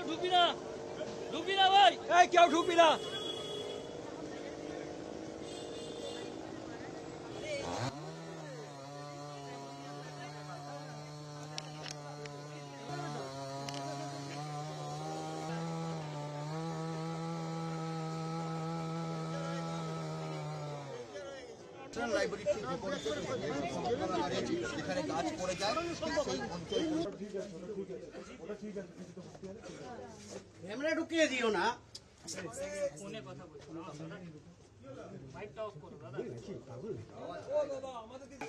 ঢুকবি না, ঢুকবি না ভাই, এই কেউ ঢুকবি না। লাইব্রেরি যেখানে গাছ পড়ে যায় সেই অঞ্চল ক্যামেরা ঢুকিয়ে দিও না। ফোনে কথা বলছো না, মাইকটা অফ করো দাদা।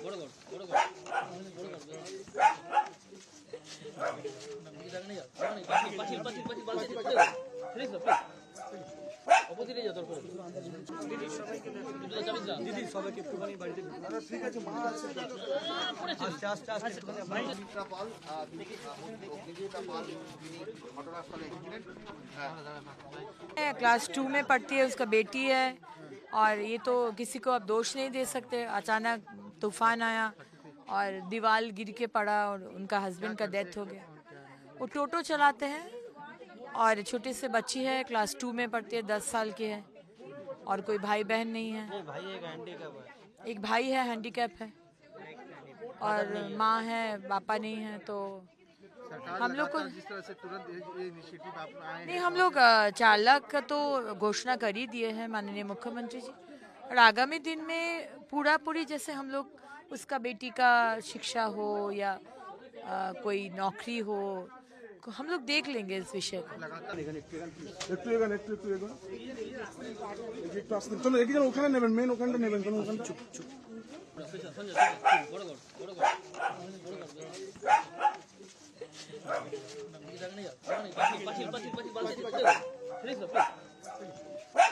বড় কর, বড় কর, বড় কর। পাঁচিল পাঁচিল পাঁচিল পাঁচিল প্লিজ অপোজিটে যা দরকার। দিদি সবাইকে দিদি সবাইকে একটুখানি বাড়িতে ঠিক আছে মা আছে আস্তে আস্তে আস্তে পাল ঘটনাস্থলে এসেছিলেন। क्लास 2 में पढ़ती है, उसका बेटी है और ये तो किसी को अब दोष नहीं दे सकते। अचानक तूफान आया और दीवार गिर के पड़ा और उनका हस्बैंड का डेथ हो गया। वो टोटो चलाते हैं और छोटे से बच्ची है, क्लास 2 में पढ़ती है, 10 साल की है और कोई भाई बहन नहीं है। एक भाई है, हैंडीकैप है और माँ है, पापा नहीं है। तो हम लोग को जिस तरह से तुरंत ये इनिशिएटिव आप आए नहीं, हम लोग चालक का तो घोषणा कर ही दिए हैं माननीय मुख्यमंत्री जी, और आगामी दिन में पूरी जैसे हम लोग उसका बेटी का शिक्षा हो या कोई नौकरी हो, हम लोग देख लेंगे इस विषय को। চলো একজন ওখানে নেবেন, মেন ওখানটা নেবেন, চলো ওখানে চুপ চুপ।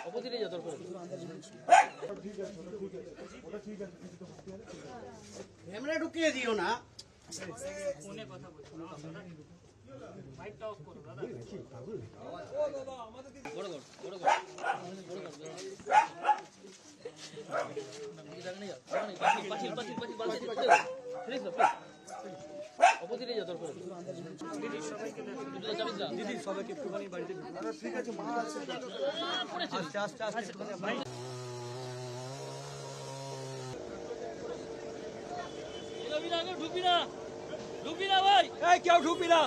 অপোজিটে যা দরকার। ক্যামেরা ঢুকিয়ে দিও না। ফোনে কথা বলছো না, মাইকটা অফ করো দাদা। বড় কর, বড় কর, বড় কর। পাঁচিল পাঁচিল পাঁচিল পাঁচিল প্লিজ অপোজিটে যা দরকার। দিদি সবাইকে দিদি সবাইকে একটুখানি বাড়িতে ঠিক আছে মা আছে আস্তে আস্তে আস্তে ঢুকবি না, ঢুকবি না ভাই, এই কেউ ঢুকবি না।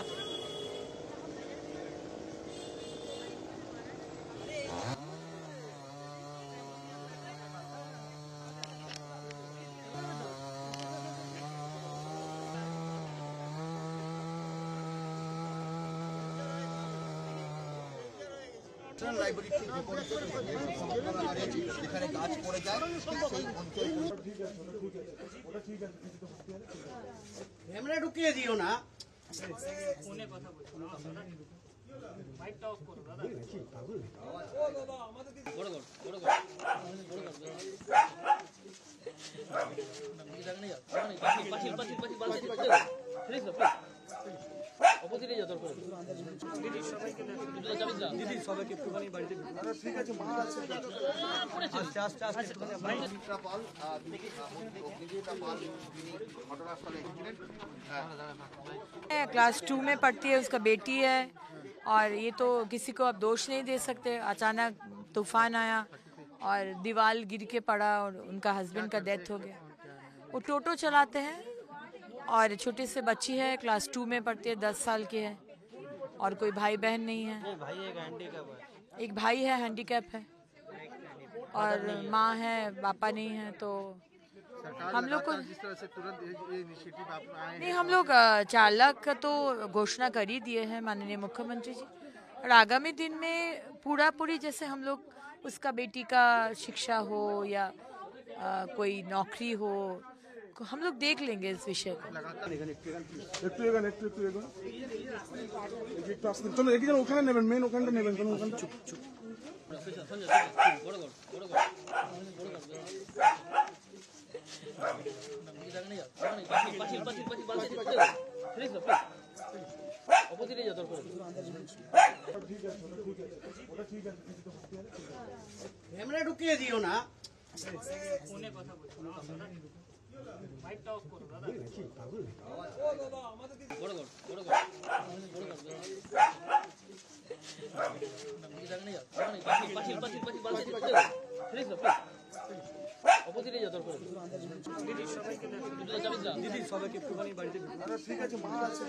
লাইব্রেরি যেখানে গাছ পড়ে যায় সেই অঞ্চল ক্যামেরা ঢুকিয়ে দিও না। ফোনে কথা বলছো না, মাইকটা অফ করো দাদা। বড় কর, বড় কর, বড় কর। পাঁচিল পাঁচিল পাঁচিল পাঁচিল প্লিজ অপোজিটে যা দরকার। দিদি সবাইকে দিদি সবাইকে একটুখানি বাড়িতে ঠিক আছে মা আছে আস্তে আস্তে আস্তে পাল ঘটনাস্থলে এসেছিলেন। क्लास 2 में पढ़ती है, उसका बेटी है और ये तो किसी को अब दोष नहीं दे सकते। अचानक तूफान आया और दीवार गिर के पड़ा और उनका हस्बैंड का डेथ हो गया। वो टोटो चलाते हैं और छोटे से बच्ची है, क्लास 2 में पढ़ती है, 10 साल की है और कोई भाई बहन नहीं है। एक भाई है, हैंडीकैप है और माँ है, पापा नहीं है। तो हम लोग को जिस तरह से तुरंत ये इनिशिएटिव आप आए नहीं, हम लोग चालक का तो घोषणा कर ही दिए हैं माननीय मुख्यमंत्री जी, और आगामी दिन में पूरी जैसे हम लोग उसका बेटी का शिक्षा हो या कोई नौकरी हो, हम लोग देख लेंगे इस विषय को। একটু এগোন একটু এগোন, একটু আসতে চলো একজন ওখানে নেবেন, মেন ওখানটা নেবেন, চলো ওখানে চুপ চুপ। বড় কর, বড় কর, বড় কর। পাঁচিল পাঁচিল পাঁচিল পাঁচিল প্লিজ অপোজিটে যা দরকার। ক্যামেরা ঢুকিয়ে দিও না। ফোনে কথা বলছো না, মাইকটা অফ করো দাদা। বড় কর, বড় কর, বড় কর। অপোজিটে যা দরকার দিদি সবাইকে একটুখানি বাড়িতে ঠিক আছে মা আছে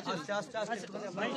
আস্তে আস্তে আস্তে